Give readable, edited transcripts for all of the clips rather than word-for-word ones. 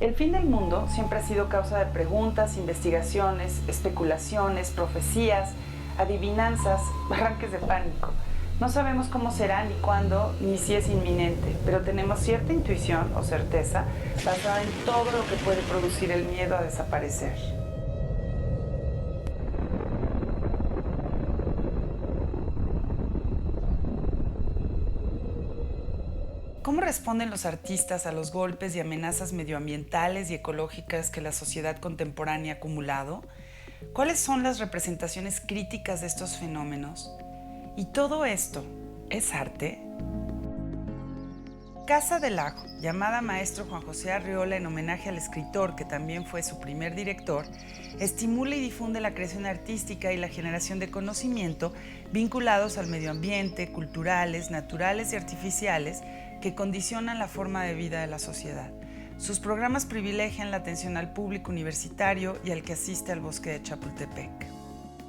El fin del mundo siempre ha sido causa de preguntas, investigaciones, especulaciones, profecías, adivinanzas, arranques de pánico. No sabemos cómo será, ni cuándo, ni si es inminente, pero tenemos cierta intuición o certeza basada en todo lo que puede producir el miedo a desaparecer. ¿Cómo responden los artistas a los golpes y amenazas medioambientales y ecológicas que la sociedad contemporánea ha acumulado? ¿Cuáles son las representaciones críticas de estos fenómenos? ¿Y todo esto es arte? Casa del Lago, llamada Maestro Juan José Arriola en homenaje al escritor que también fue su primer director, estimula y difunde la creación artística y la generación de conocimiento vinculados al medio ambiente, culturales, naturales y artificiales que condicionan la forma de vida de la sociedad. Sus programas privilegian la atención al público universitario y al que asiste al bosque de Chapultepec.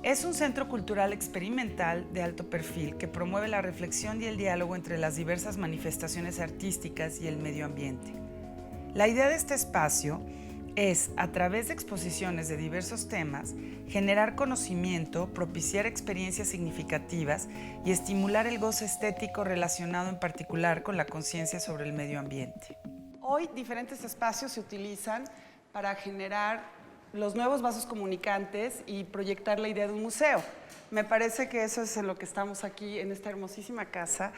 Es un centro cultural experimental de alto perfil que promueve la reflexión y el diálogo entre las diversas manifestaciones artísticas y el medio ambiente. La idea de este espacio es, a través de exposiciones de diversos temas, generar conocimiento, propiciar experiencias significativas y estimular el goce estético relacionado en particular con la conciencia sobre el medio ambiente. Hoy diferentes espacios se utilizan para generar los nuevos vasos comunicantes y proyectar la idea de un museo. Me parece que eso es en lo que estamos aquí en esta hermosísima casa.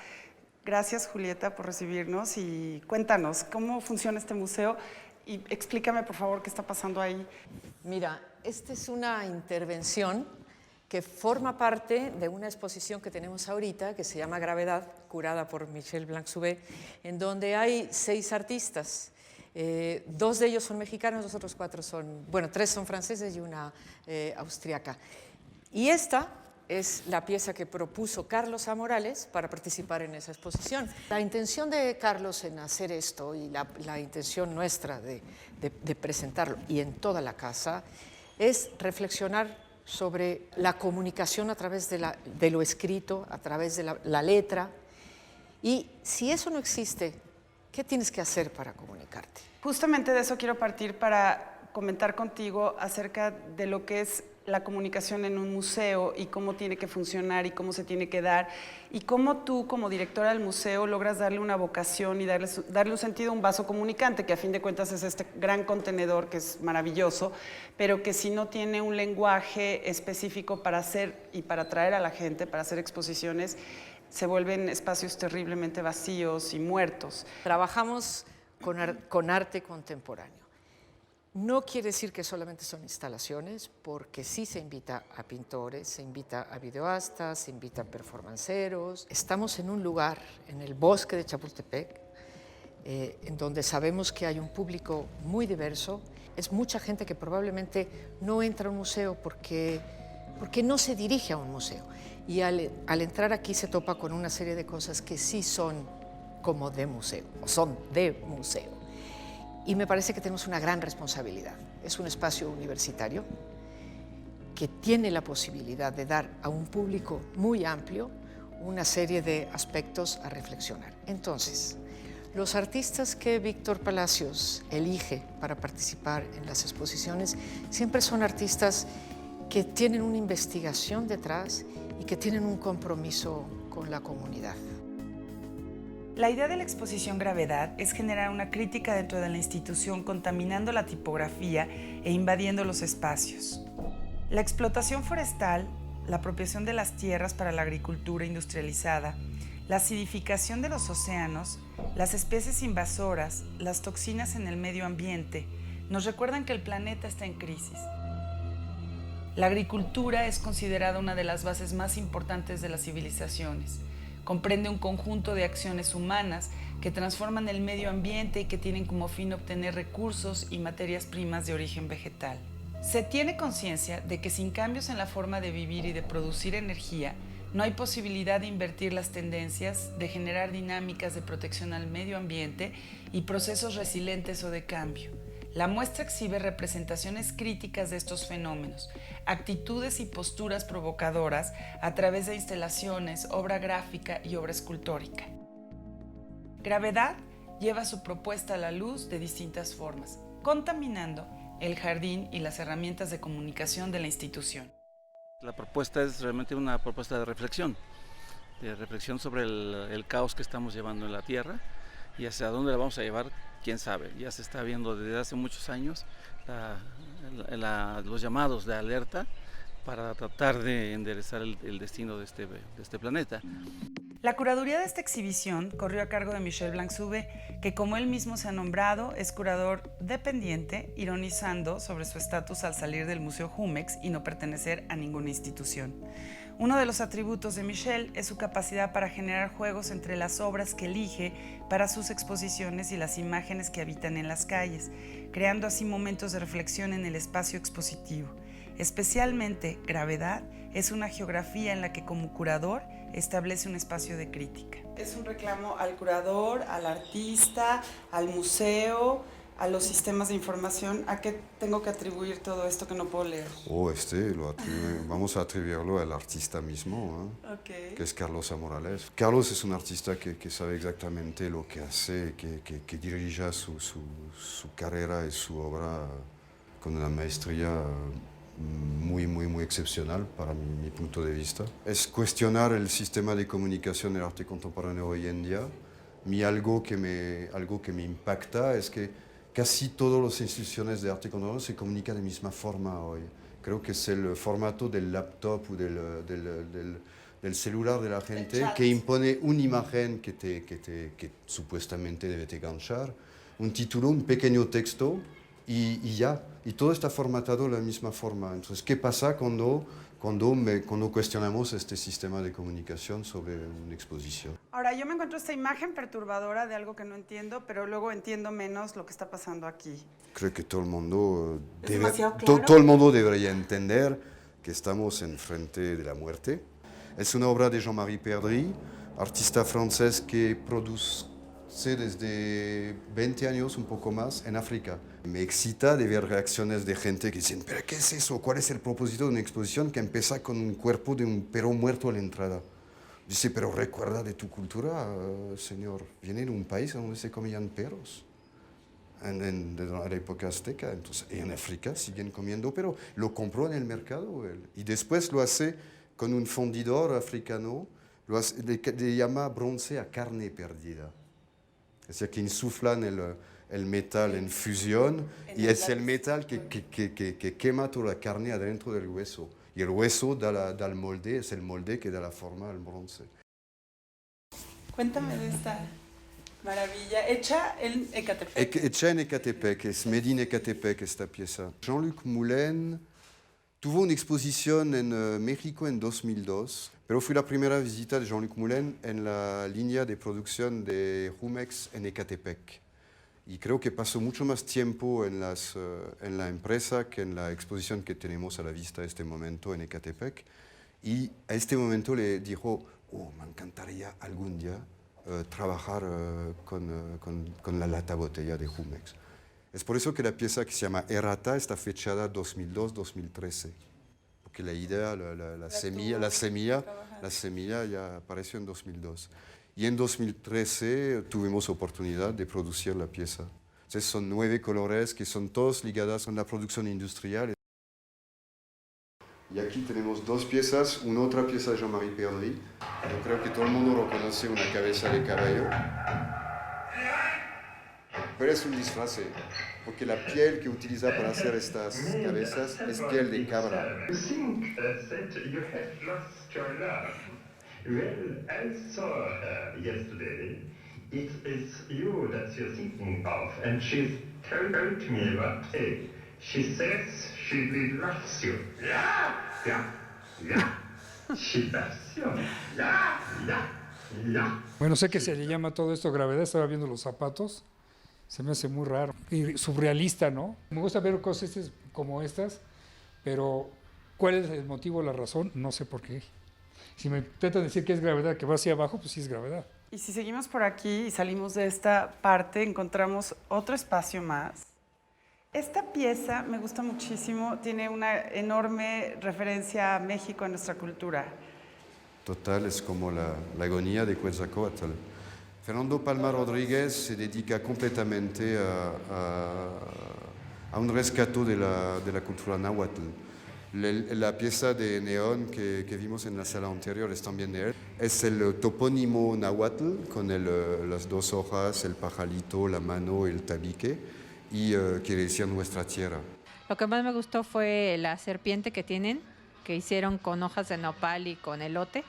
Gracias, Julieta, por recibirnos y cuéntanos cómo funciona este museo y explícame, por favor, qué está pasando ahí. Mira, esta es una intervención que forma parte de una exposición que tenemos ahorita que se llama Gravedad, curada por Michel Blanc-Soubé, en donde hay 6 artistas. 2 de ellos son mexicanos, los otros 4 son, bueno, 3 son franceses y una austriaca. Y esta es la pieza que propuso Carlos A. Morales para participar en esa exposición. La intención de Carlos en hacer esto y la intención nuestra de presentarlo y en toda la casa es reflexionar sobre la comunicación a través de lo escrito, a través de la letra. Y si eso no existe, ¿qué tienes que hacer para comunicarte? Justamente de eso quiero partir para comentar contigo acerca de lo que es la comunicación en un museo y cómo tiene que funcionar y cómo se tiene que dar y cómo tú como directora del museo logras darle una vocación y darle un sentido a un vaso comunicante, que a fin de cuentas es este gran contenedor que es maravilloso, pero que si no tiene un lenguaje específico para hacer y para atraer a la gente, para hacer exposiciones, se vuelven espacios terriblemente vacíos y muertos. Trabajamos con arte contemporáneo. No quiere decir que solamente son instalaciones, porque sí se invita a pintores, se invita a videoastas, se invita a performanceros. Estamos en un lugar, en el bosque de Chapultepec, en donde sabemos que hay un público muy diverso. Es mucha gente que probablemente no entra a un museo porque no se dirige a un museo. Y al entrar aquí se topa con una serie de cosas que sí son como de museo, o son de museo. Y me parece que tenemos una gran responsabilidad. Es un espacio universitario que tiene la posibilidad de dar a un público muy amplio una serie de aspectos a reflexionar. Entonces, los artistas que Víctor Palacios elige para participar en las exposiciones siempre son artistas que tienen una investigación detrás y que tienen un compromiso con la comunidad. La idea de la exposición Gravedad es generar una crítica dentro de la institución contaminando la tipografía e invadiendo los espacios. La explotación forestal, la apropiación de las tierras para la agricultura industrializada, la acidificación de los océanos, las especies invasoras, las toxinas en el medio ambiente, nos recuerdan que el planeta está en crisis. La agricultura es considerada una de las bases más importantes de las civilizaciones. Comprende un conjunto de acciones humanas que transforman el medio ambiente y que tienen como fin obtener recursos y materias primas de origen vegetal. Se tiene conciencia de que sin cambios en la forma de vivir y de producir energía, no hay posibilidad de invertir las tendencias, de generar dinámicas de protección al medio ambiente y procesos resilientes o de cambio. La muestra exhibe representaciones críticas de estos fenómenos, actitudes y posturas provocadoras a través de instalaciones, obra gráfica y obra escultórica. Gravedad lleva su propuesta a la luz de distintas formas. contaminando el jardín y las herramientas de comunicación de la institución. La propuesta es realmente una propuesta de reflexión sobre el caos que estamos llevando en la Tierra y hacia dónde la vamos a llevar, quién sabe. Ya se está viendo desde hace muchos años los llamados de alerta para tratar de enderezar el destino de este planeta. La curaduría de esta exhibición corrió a cargo de Michel Blanc-Sube, que como él mismo se ha nombrado, es curador dependiente, ironizando sobre su estatus al salir del Museo Jumex y no pertenecer a ninguna institución. Uno de los atributos de Michel es su capacidad para generar juegos entre las obras que elige para sus exposiciones y las imágenes que habitan en las calles, creando así momentos de reflexión en el espacio expositivo. Especialmente Gravedad es una geografía en la que como curador establece un espacio de crítica. Es un reclamo al curador, al artista, al museo, a los sistemas de información. ¿A qué tengo que atribuir todo esto que no puedo leer? Vamos a atribuirlo al artista mismo, Okay. Que es Carlos Amorales. Carlos es un artista que sabe exactamente lo que hace, que dirige su carrera y su obra con una maestría muy excepcional para mi punto de vista. Es cuestionar el sistema de comunicación del arte contemporáneo hoy en día. Algo que me impacta es que casi todas las instituciones de arte contemporáneo se comunican de la misma forma hoy. Creo que es el formato del laptop o del celular de la gente que impone una imagen que supuestamente debe enganchar, un título, un pequeño texto y ya. Y todo está formatado de la misma forma. Entonces, ¿qué pasa cuando cuestionamos este sistema de comunicación sobre una exposición? Ahora, yo me encuentro esta imagen perturbadora de algo que no entiendo, pero luego entiendo menos lo que está pasando aquí. Creo que todo el mundo, claro. todo el mundo debería entender que estamos enfrente de la muerte. Es una obra de Jean-Marie Perdry, artista francés que produce desde 20 años, un poco más, en África. Me excita de ver reacciones de gente que dicen, ¿pero qué es eso? ¿Cuál es el propósito de una exposición que empieza con un cuerpo de un perro muerto a la entrada? Dice, pero recuerda de tu cultura, señor. Viene de un país donde se comían perros. En la época azteca, entonces, y en África siguen comiendo, pero lo compró en el mercado él. Y después lo hace con un fundidor africano, le llama bronce a carne perdida. Es decir, que insuflan el metal en fusión y es el metal que quema toda la carne adentro del hueso. Y el hueso da el molde, es el molde que da la forma al bronce. Cuéntame de esta maravilla, hecha en Ecatepec. Hecha en Ecatepec, es Made in Ecatepec esta pieza. Jean-Luc Moulin tuvo una exposición en México en 2002, pero fue la primera visita de Jean-Luc Moulin en la línea de producción de Jumex en Ecatepec. Y creo que pasó mucho más tiempo en la empresa que en la exposición que tenemos a la vista en este momento en Ecatepec. Y a este momento le dijo, me encantaría algún día trabajar con la lata botella de Jumex. Es por eso que la pieza que se llama Errata está fechada 2002-2013. Porque la idea, la semilla ya apareció en 2002. Y en 2013 tuvimos oportunidad de producir la pieza. Entonces son 9 colores que son todos ligados con la producción industrial. Y aquí tenemos 2 piezas, una otra pieza de Jean-Marie Perdry. Yo creo que todo el mundo lo conoce, una cabeza de caballo. Pero es un disfraz, porque la piel que utiliza para hacer estas cabezas es piel de cabra. Well, I saw her yesterday. It is you that you're thinking of, and she told me what day. She says she loves you. Yeah. She loves you. Yeah. Bueno, sé que se le llama todo esto gravedad, estaba viendo los zapatos, se me hace muy raro y surrealista, ¿no? Me gusta ver cosas como estas, pero ¿cuál es el motivo, la razón? No sé por qué. Si me intentan decir que es gravedad, que va hacia abajo, pues sí es gravedad. Y si seguimos por aquí y salimos de esta parte, encontramos otro espacio más. Esta pieza me gusta muchísimo, tiene una enorme referencia a México, a nuestra cultura. Total, es como la agonía de Quetzalcóatl. Fernando Palma Rodríguez se dedica completamente a un rescate de la cultura náhuatl. La pieza de neón que vimos en la sala anterior es también de él. Es el topónimo náhuatl con las dos hojas, el pajalito, la mano, el tabique y quiere decir nuestra tierra. Lo que más me gustó fue la serpiente que tienen, que hicieron con hojas de nopal y con elote.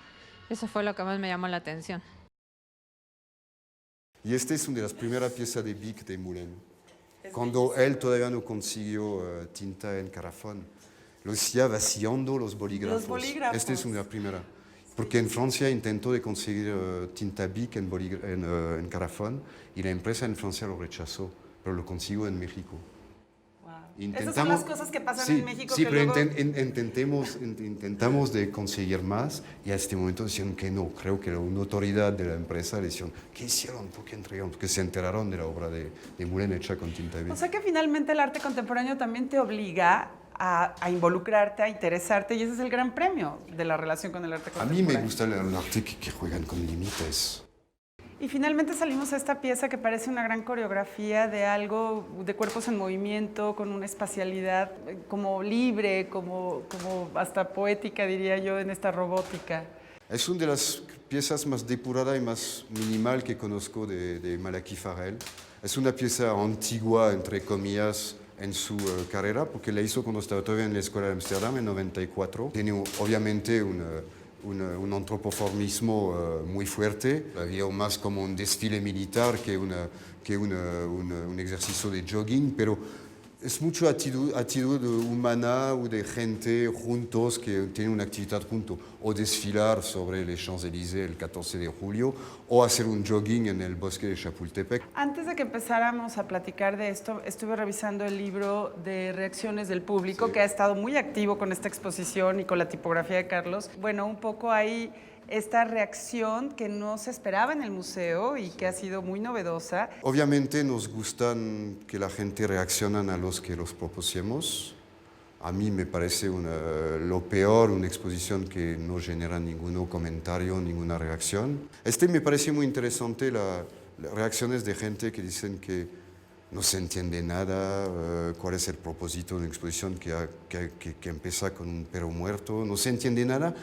Eso fue lo que más me llamó la atención. Y esta es una de las primeras piezas de Bic de Moulin, cuando él todavía no consiguió tinta en carafón. Lo hacía vaciando los bolígrafos. Esta es una primera. Porque en Francia intentó de conseguir tinta Bic en carafón y la empresa en Francia lo rechazó, pero lo consiguió en México. Esas son las cosas que pasan en México. Sí, que pero luego... intentamos de conseguir más y a este momento decían que no. Creo que una autoridad de la empresa le decían, ¿qué hicieron? ¿Por qué entregaron? Porque se enteraron de la obra de Moulin hecha con tinta Bic. O sea que finalmente el arte contemporáneo también te obliga a involucrarte, a interesarte, y ese es el gran premio de la relación con el arte A contemporáneo. mí me gusta el arte que juegan con límites. Y finalmente salimos a esta pieza que parece una gran coreografía de algo, de cuerpos en movimiento, con una espacialidad como libre, como hasta poética, diría yo, en esta robótica. Es una de las piezas más depurada y más minimal que conozco de Malachi Farrell. Es una pieza antigua, entre comillas, en su carrera, porque la hizo cuando estaba todavía en la Escuela de Ámsterdam en 94. Tiene obviamente un antropoformismo muy fuerte. La veo más como un desfile militar que un ejercicio de jogging, pero es mucho actitud humana o de gente juntos que tienen una actividad juntos, o desfilar sobre les Champs-Élysées el 14 de julio, o hacer un jogging en el bosque de Chapultepec. Antes de que empezáramos a platicar de esto, estuve revisando el libro de reacciones del público, sí, que ha estado muy activo con esta exposición y con la tipografía de Carlos. Bueno, un poco ahí esta reacción que no se esperaba en el museo y que ha sido muy novedosa. Obviamente nos gustan que la gente reaccione a los que los propusimos. A mí me parece lo peor, una exposición que no genera ningún comentario, ninguna reacción. Me parece muy interesante las reacciones de gente que dicen que no se entiende nada, cuál es el propósito de una exposición que empieza con un perro muerto, no se entiende nada.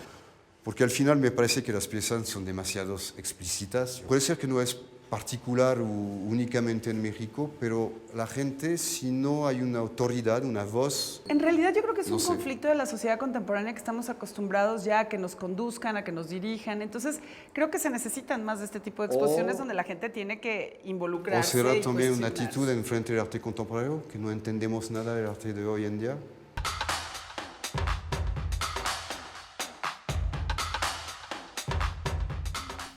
Porque al final me parece que las piezas son demasiado explícitas. Puede ser que no es particular o únicamente en México, pero la gente, si no hay una autoridad, una voz... En realidad yo creo que es un conflicto de la sociedad contemporánea que estamos acostumbrados ya a que nos conduzcan, a que nos dirijan. Entonces creo que se necesitan más de este tipo de exposiciones donde la gente tiene que involucrarse. ¿O será también una actitud en frente del arte contemporáneo, que no entendemos nada del arte de hoy en día?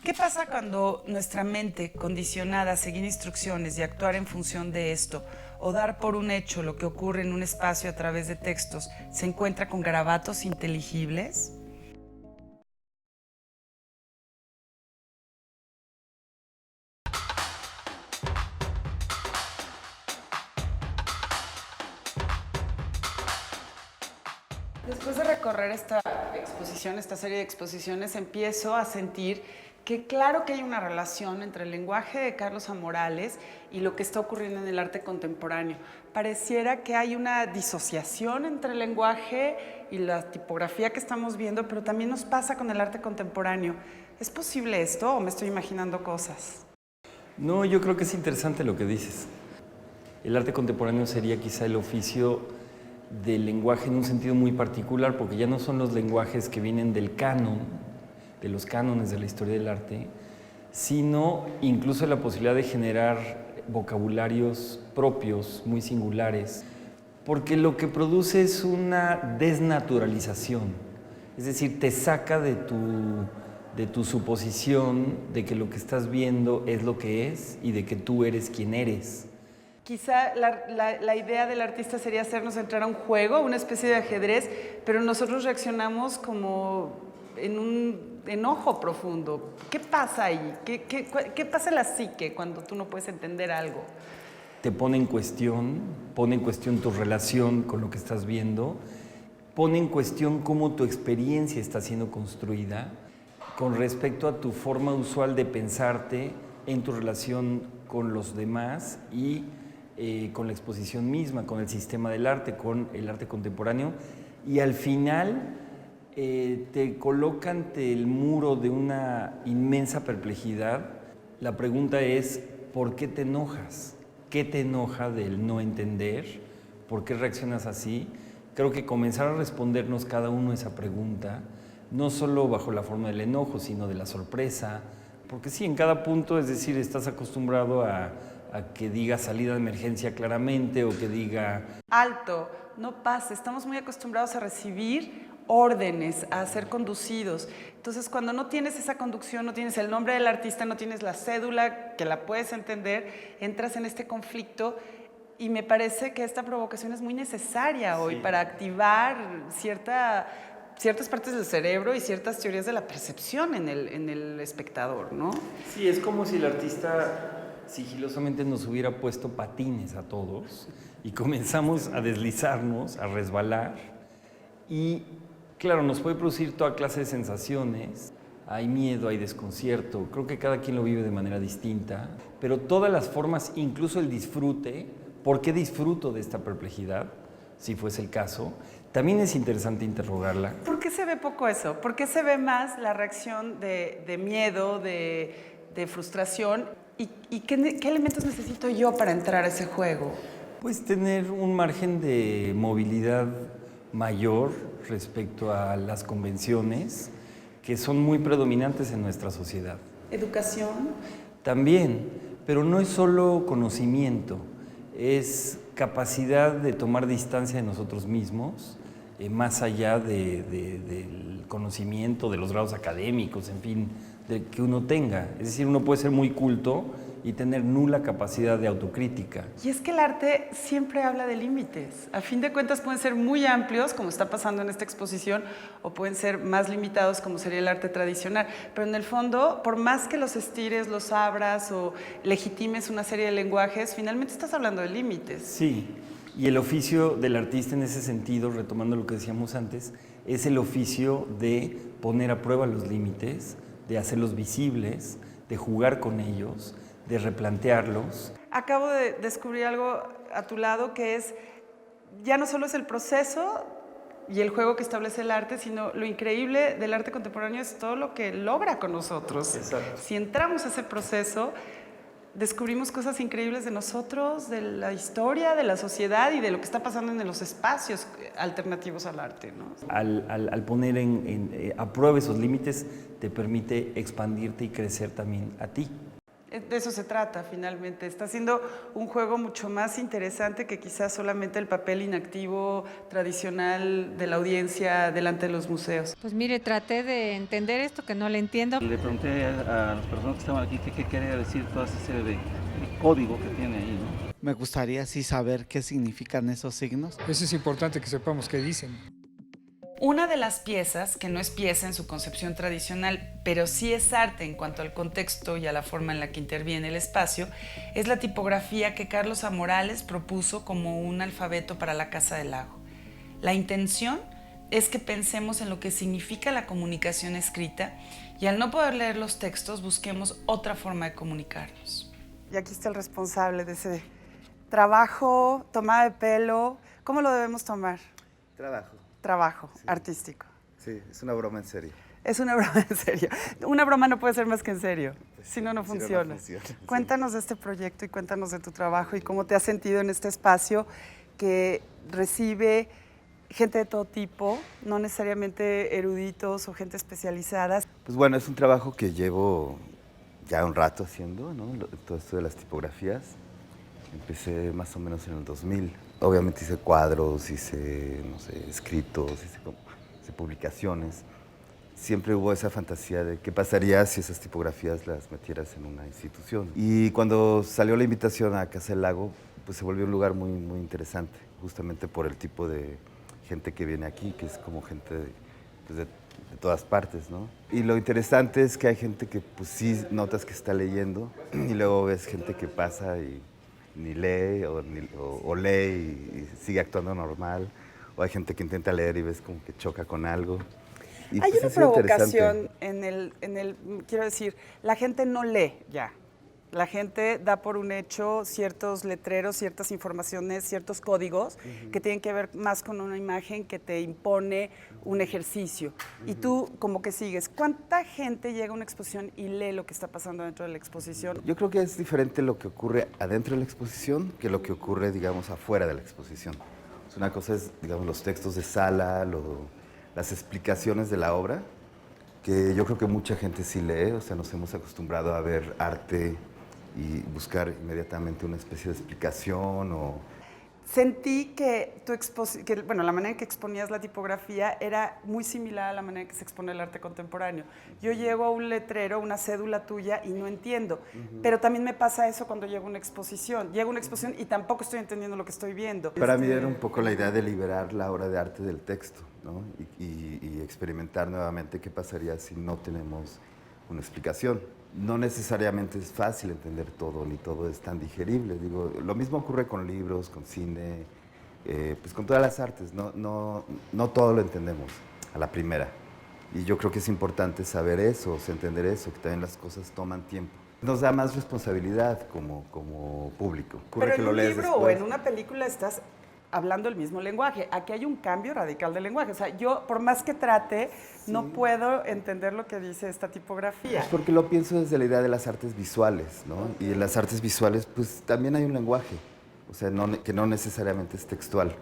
¿Qué pasa cuando nuestra mente, condicionada a seguir instrucciones y actuar en función de esto, o dar por un hecho lo que ocurre en un espacio a través de textos, se encuentra con garabatos inteligibles? Después de recorrer esta exposición, esta serie de exposiciones, empiezo a sentir que claro que hay una relación entre el lenguaje de Carlos Amorales y lo que está ocurriendo en el arte contemporáneo. Pareciera que hay una disociación entre el lenguaje y la tipografía que estamos viendo, pero también nos pasa con el arte contemporáneo. ¿Es posible esto o me estoy imaginando cosas? No, yo creo que es interesante lo que dices. El arte contemporáneo sería quizá el oficio del lenguaje en un sentido muy particular, porque ya no son los lenguajes que vienen del canon, de los cánones de la historia del arte, sino incluso la posibilidad de generar vocabularios propios, muy singulares, porque lo que produce es una desnaturalización, es decir, te saca de tu suposición de que lo que estás viendo es lo que es y de que tú eres quien eres. Quizá la idea del artista sería hacernos entrar a un juego, una especie de ajedrez, pero nosotros reaccionamos como en un enojo profundo. ¿Qué pasa ahí? ¿Qué pasa en la psique cuando tú no puedes entender algo? Te pone en cuestión tu relación con lo que estás viendo, pone en cuestión cómo tu experiencia está siendo construida con respecto a tu forma usual de pensarte en tu relación con los demás y con la exposición misma, con el sistema del arte, con el arte contemporáneo, y al final te coloca ante el muro de una inmensa perplejidad. La pregunta es, ¿por qué te enojas? ¿Qué te enoja del no entender? ¿Por qué reaccionas así? Creo que comenzar a respondernos cada uno esa pregunta, no solo bajo la forma del enojo, sino de la sorpresa, porque sí, en cada punto, es decir, estás acostumbrado a que diga salida de emergencia claramente o que diga alto, no pase. Estamos muy acostumbrados a recibir órdenes, a ser conducidos. Entonces, cuando no tienes esa conducción, no tienes el nombre del artista, no tienes la cédula que la puedes entender, entras en este conflicto. Y me parece que esta provocación es muy necesaria hoy para activar ciertas partes del cerebro y ciertas teorías de la percepción en el espectador, ¿no? Sí, es como si el artista sigilosamente nos hubiera puesto patines a todos y comenzamos a deslizarnos, a resbalar. Y claro, nos puede producir toda clase de sensaciones. Hay miedo, hay desconcierto. Creo que cada quien lo vive de manera distinta. Pero todas las formas, incluso el disfrute, ¿por qué disfruto de esta perplejidad? Si fuese el caso, también es interesante interrogarla. ¿Por qué se ve poco eso? ¿Por qué se ve más la reacción de miedo, de frustración? ¿Y qué elementos necesito yo para entrar a ese juego? Pues tener un margen de movilidad mayor respecto a las convenciones que son muy predominantes en nuestra sociedad. ¿Educación? También, pero no es solo conocimiento, es capacidad de tomar distancia de nosotros mismos, más allá del conocimiento, de los grados académicos, en fin, que uno tenga. Es decir, uno puede ser muy culto y tener nula capacidad de autocrítica. Y es que el arte siempre habla de límites. A fin de cuentas pueden ser muy amplios, como está pasando en esta exposición, o pueden ser más limitados, como sería el arte tradicional. Pero en el fondo, por más que los estires, los abras o legitimes una serie de lenguajes, finalmente estás hablando de límites. Sí, y el oficio del artista en ese sentido, retomando lo que decíamos antes, es el oficio de poner a prueba los límites, de hacerlos visibles, de jugar con ellos, de replantearlos. Acabo de descubrir algo a tu lado que es, ya no solo es el proceso y el juego que establece el arte, sino lo increíble del arte contemporáneo es todo lo que logra con nosotros. Exacto. Si entramos a ese proceso, descubrimos cosas increíbles de nosotros, de la historia, de la sociedad y de lo que está pasando en los espacios alternativos al arte, ¿no? Al poner a prueba esos límites, te permite expandirte y crecer también a ti. De eso se trata, finalmente. Está siendo un juego mucho más interesante que quizás solamente el papel inactivo tradicional de la audiencia delante de los museos. Pues mire, traté de entender esto que no le entiendo. Le pregunté a las personas que estaban aquí qué quería decir toda esa serie de código que tiene ahí, ¿no? Me gustaría sí saber qué significan esos signos. Eso es importante que sepamos qué dicen. Una de las piezas, que no es pieza en su concepción tradicional, pero sí es arte en cuanto al contexto y a la forma en la que interviene el espacio, es la tipografía que Carlos A. Morales propuso como un alfabeto para la Casa del Lago. La intención es que pensemos en lo que significa la comunicación escrita y al no poder leer los textos busquemos otra forma de comunicarnos. Y aquí está el responsable de ese trabajo, tomada de pelo. ¿Cómo lo debemos tomar? Trabajo sí. Artístico. Sí, es una broma en serio. Es una broma en serio. Una broma no puede ser más que en serio, si no, no funciona. Cuéntanos de este proyecto y cuéntanos de tu trabajo y cómo te has sentido en este espacio que recibe gente de todo tipo, no necesariamente eruditos o gente especializada. Pues bueno, es un trabajo que llevo ya un rato haciendo, ¿no? Todo esto de las tipografías. Empecé más o menos en el 2000. Obviamente hice cuadros, hice, no sé, escritos, hice publicaciones. Siempre hubo esa fantasía de qué pasaría si esas tipografías las metieras en una institución. Y cuando salió la invitación a Casa del Lago, pues se volvió un lugar muy, muy interesante, justamente por el tipo de gente que viene aquí, que es como gente de todas partes, ¿no? Y lo interesante es que hay gente que pues sí notas que está leyendo y luego ves gente que pasa y ni lee o lee y sigue actuando normal, o hay gente que intenta leer y ves como que choca con algo. Y hay pues una provocación en el, quiero decir, la gente no lee ya. La gente da por un hecho ciertos letreros, ciertas informaciones, ciertos códigos que tienen que ver más con una imagen que te impone un ejercicio. Y tú como que sigues. ¿Cuánta gente llega a una exposición y lee lo que está pasando dentro de la exposición? Yo creo que es diferente lo que ocurre adentro de la exposición que lo que ocurre, digamos, afuera de la exposición. Una cosa es, digamos, los textos de sala, las explicaciones de la obra, que yo creo que mucha gente sí lee, o sea, nos hemos acostumbrado a ver arte y buscar inmediatamente una especie de explicación o... Sentí que la manera en que exponías la tipografía era muy similar a la manera en que se expone el arte contemporáneo. Yo llego a un letrero, una cédula tuya y no entiendo, pero también me pasa eso cuando llego a una exposición. Llego a una exposición y tampoco estoy entendiendo lo que estoy viendo. Para mí era un poco la idea de liberar la obra de arte del texto, ¿no? y experimentar nuevamente qué pasaría si no tenemos una explicación. No necesariamente es fácil entender todo, ni todo es tan digerible. Digo, lo mismo ocurre con libros, con cine, pues con todas las artes. No todo lo entendemos a la primera. Y yo creo que es importante saber eso, o sea, entender eso, que también las cosas toman tiempo. Nos da más responsabilidad como público. Pero en un libro o en una película estás hablando el mismo lenguaje. Aquí hay un cambio radical del lenguaje. O sea, yo, por más que trate, no puedo entender lo que dice esta tipografía. Es porque lo pienso desde la idea de las artes visuales, ¿no? Y en las artes visuales, pues, también hay un lenguaje, o sea, que no necesariamente es textual.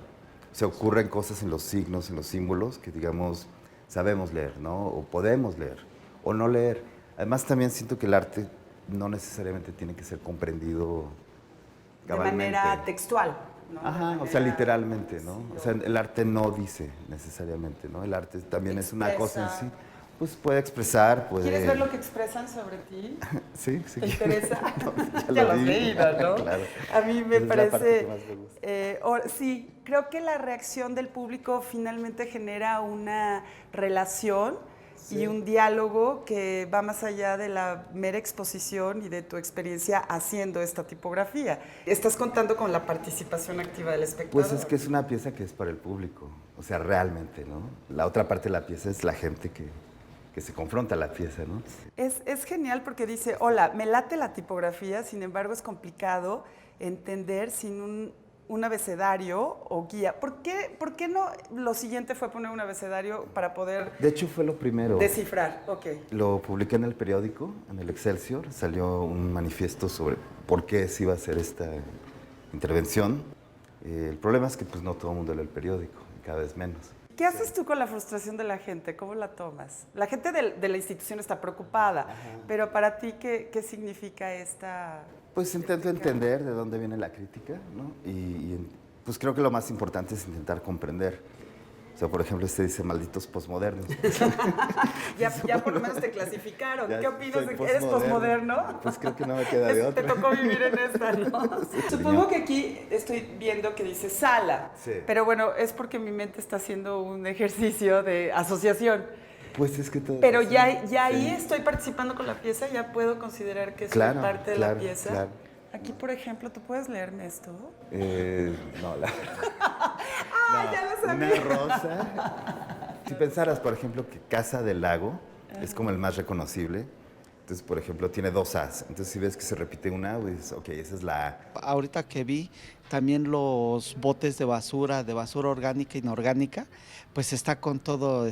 O sea, ocurren cosas en los signos, en los símbolos, que, digamos, sabemos leer, ¿no? O podemos leer, o no leer. Además, también siento que el arte no necesariamente tiene que ser comprendido cabalmente. De manera textual. ¿No? Ajá, o sea, literalmente, ¿no? O sea, el arte no dice necesariamente, ¿no? El arte también es una cosa en sí. Pues puede expresar, puede... ¿Quieres ver lo que expresan sobre ti? Sí, sí. ¿Te interesa? No, ya lo has leído, ¿no? Claro. A mí me Esa es la parte que más parece... me gusta. Sí, creo que la reacción del público finalmente genera una relación y un diálogo que va más allá de la mera exposición y de tu experiencia haciendo esta tipografía. Estás contando con la participación activa del espectador. Pues es que es una pieza que es para el público, o sea, realmente, ¿no? La otra parte de la pieza es la gente que se confronta a la pieza, ¿no? Es genial porque dice, hola, me late la tipografía, sin embargo es complicado entender sin un abecedario o guía. ¿Por qué no lo siguiente fue poner un abecedario para poder... De hecho, fue lo primero. Descifrar, ok. Lo publiqué en el periódico, en el Excelsior, salió un manifiesto sobre por qué se iba a hacer esta intervención. El problema es que pues, no todo el mundo lee el periódico, cada vez menos. ¿Qué haces tú con la frustración de la gente? ¿Cómo la tomas? La gente de la institución está preocupada, pero para ti, ¿qué significa esta...? Pues intento entender de dónde viene la crítica, ¿no? Pues creo que lo más importante es intentar comprender. O sea, por ejemplo, dice malditos posmodernos. ya por lo menos te clasificaron. Ya ¿Qué opinas de que eres posmoderno. posmoderno? Pues creo que no me queda de otra. Te tocó vivir en esta, ¿no? Sí. Supongo que aquí estoy viendo que dice sala, sí. Pero bueno, es porque mi mente está haciendo un ejercicio de asociación. Pues es que todo. Pero ya ahí estoy participando con la pieza, ya puedo considerar que soy parte de la pieza. Claro. Aquí, por ejemplo, ¿tú puedes leerme esto? No, la verdad. Ya lo sabía. Una rosa. Si pensaras, por ejemplo, que Casa del Lago es como el más reconocible, entonces, por ejemplo, tiene 2 As. Entonces, si ves que se repite una A, pues, ok, esa es la A. Ahorita que vi también los botes de basura orgánica e inorgánica, pues está con todo,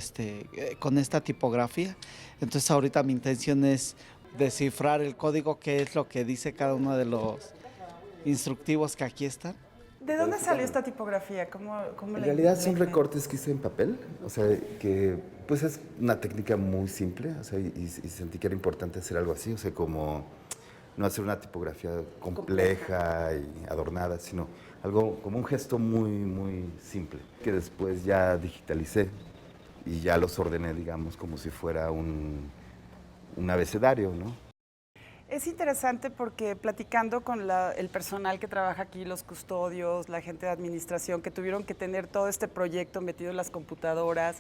con esta tipografía. Entonces, ahorita mi intención es descifrar el código, qué es lo que dice cada uno de los instructivos que aquí están. ¿De dónde salió esta tipografía? ¿Cómo En realidad son recortes que hice en papel, o sea, que pues es una técnica muy simple, o sea, y sentí que era importante hacer algo así, o sea, como no hacer una tipografía compleja y adornada, sino algo como un gesto muy, muy simple, que después ya digitalicé y ya los ordené, digamos, como si fuera un abecedario, ¿no? Es interesante porque platicando con el personal que trabaja aquí, los custodios, la gente de administración, que tuvieron que tener todo este proyecto metido en las computadoras,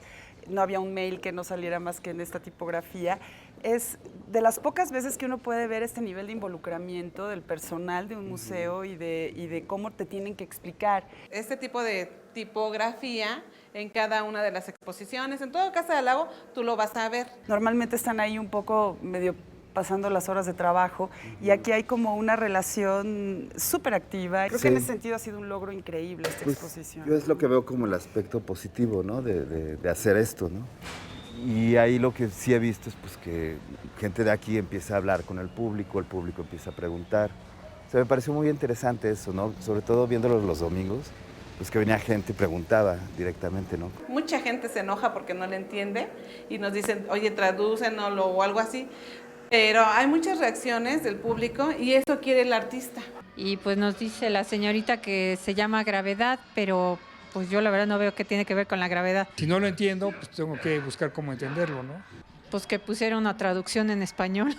no había un mail que no saliera más que en esta tipografía, es de las pocas veces que uno puede ver este nivel de involucramiento del personal de un museo y de cómo te tienen que explicar. Este tipo de tipografía en cada una de las exposiciones, en todo Casa del Lago, tú lo vas a ver. Normalmente están ahí un poco medio pasando las horas de trabajo y aquí hay como una relación súper activa. Creo que en ese sentido ha sido un logro increíble esta exposición. Yo es lo que veo como el aspecto positivo, ¿no? de hacer esto, ¿no? Y ahí lo que sí he visto es pues, que gente de aquí empieza a hablar con el público empieza a preguntar. O sea, me pareció muy interesante eso, ¿no? Sobre todo viéndolo los domingos, pues que venía gente y preguntaba directamente, ¿no? Mucha gente se enoja porque no le entiende y nos dicen, oye, tradúcenlo o algo así. Pero hay muchas reacciones del público y eso quiere el artista. Y pues nos dice la señorita que se llama gravedad, pero pues yo la verdad no veo qué tiene que ver con la gravedad. Si no lo entiendo, pues tengo que buscar cómo entenderlo, ¿no? Pues que pusiera una traducción en español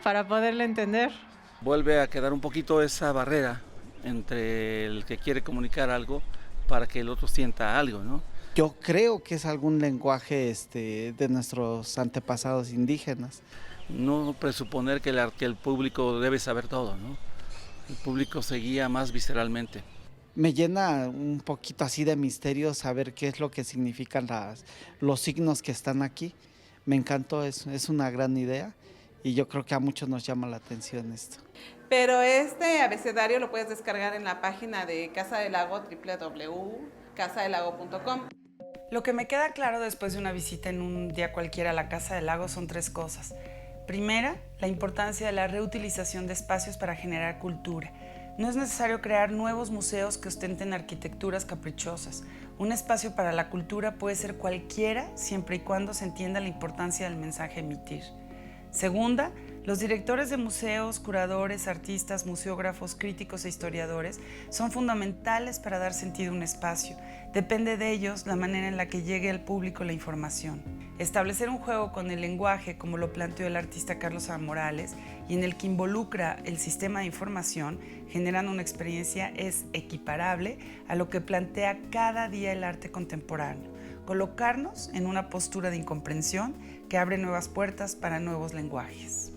para poderle entender. Vuelve a quedar un poquito esa barrera entre el que quiere comunicar algo para que el otro sienta algo, ¿no? Yo creo que es algún lenguaje de nuestros antepasados indígenas. No presuponer que el público debe saber todo, ¿no? El público se guía más visceralmente. Me llena un poquito así de misterio saber qué es lo que significan los signos que están aquí. Me encantó eso, es una gran idea y yo creo que a muchos nos llama la atención esto. Pero este abecedario lo puedes descargar en la página de Casa del Lago, www.casadelago.com. Lo que me queda claro después de una visita en un día cualquiera a la Casa del Lago son 3 cosas. Primera, la importancia de la reutilización de espacios para generar cultura. No es necesario crear nuevos museos que ostenten arquitecturas caprichosas. Un espacio para la cultura puede ser cualquiera siempre y cuando se entienda la importancia del mensaje a emitir. Segunda, los directores de museos, curadores, artistas, museógrafos, críticos e historiadores son fundamentales para dar sentido a un espacio. Depende de ellos la manera en la que llegue al público la información. Establecer un juego con el lenguaje, como lo planteó el artista Carlos A. Morales, y en el que involucra el sistema de información, generando una experiencia, es equiparable a lo que plantea cada día el arte contemporáneo. Colocarnos en una postura de incomprensión que abre nuevas puertas para nuevos lenguajes.